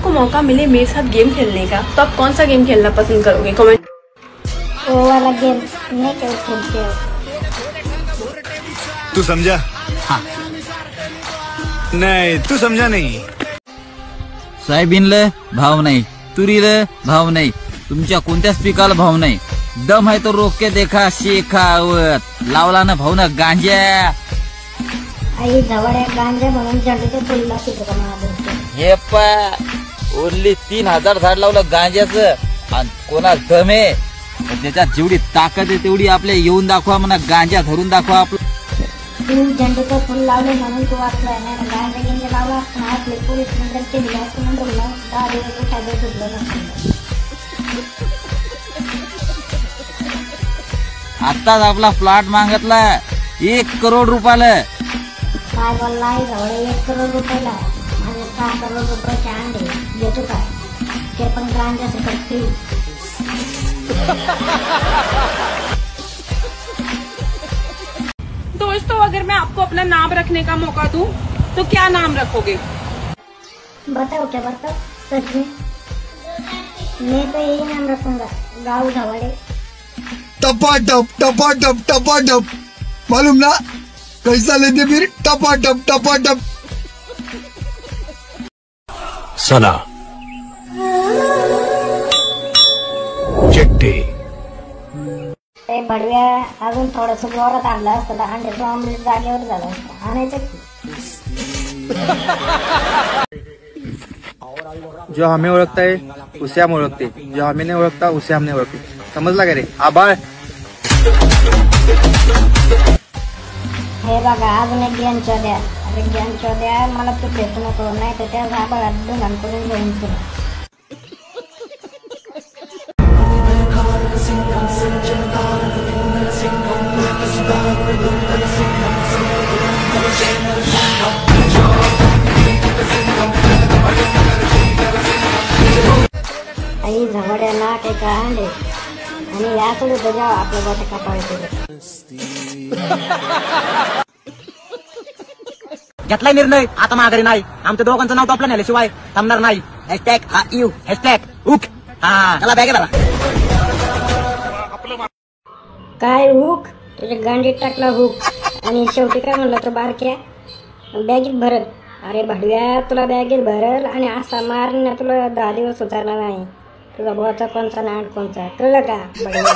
आपको मौका मिले मेरे साथ गेम खेलने का तो आप कौन सा गेम खेलना पसंद करोगे? कमेंट। वो वाला गेम नहीं खेलते हो? तू समझा? हाँ। नाही तू समझा नाही. सोयाबीनला भाव नाही, तुरीला भाव नाही, तुमच्या कोणत्याच पिकाला भाव नाही. दम आहे तो रोक के देखा शेखावत. लावला ना भाऊ ना गांजा. आई जवळ गांजा म्हणून झेंडूचं फुल लागते का मला? हे पा ओनली 3000 झाड लावलं गांजाचं आणि कोणा दम आहे त्याच्यात जेवढी ताकद आहे तेवढी आपल्या येऊन दाखवा म्हणा. गांजा धरून दाखवा आपलं. तू झेंडूचं फुल लावले म्हणून तू वाचलाय ना. गांजा गिंजा लावला असता आपले पोलीस नंतर दिला असं म्हणून 10 दिवस उठायला सुटलं नसतं. आताच आपला प्लॉट मागितला 1 करोड रुपयाला. काय बोललाय? जवळ 1 करोड रुपयाला. माझे 6 करोड रुपयाचे अंडे घेतो काय? ते पण गांजा सकट फ्री. दोस्तों, अगर मैं आपको अपना नाम रखने का मौका दूं तो क्या नाम रखोगे? बताओ क्या बताओ? सच में मैं तो यही नाम रखूंगा, गाँव झवाड़े. टपाटप टपाटप टपाटप. मालूम ना कैसा लेते फिर? टपाटप टपाटप. सना चिट्टी. ते भडव्या अजून थोडस जोरात आणलं असतं तर अंड्याचं ऑमलेट जागेवर झालं असतं. आणायचं की जो हमें ओळखता है उसे हम ओळखते, जो हमें नहीं ओळखता उसे हम नहीं ओळखते. समजला का रे? आभाळ. हे बघा अजून एक ज्ञान चोद्या. अरे ज्ञान चोद्या, मला तू भेटू नको नाही तर त्या आभाळात डोंगान करून घेऊन तुला. आई झवड्या नाक एका अंडे आणि याकडे बजाव आपल्या गोट्या कापायचे. घेतलाय निर्णय, आता माघारी नाही. आमच्या दोघांचं नाव टॉपला नेल्याशिवाय थांबणार नाही. हॅशटॅग हा यू हॅशटॅग उक. हा चला बॅगे भरा. काय हुक? तुझ्या गांडीत टाकला हुक आणि शेवटी काय म्हणलं तर बारक्या बॅगेत भरल. अरे भडव्या, तुला बॅगेत भरल आणि असा मार ना तुला 10 दिवस उतरणार नाही. तुझा भावाचा कोणचा नाट कोणचा कळलं का भडव्या?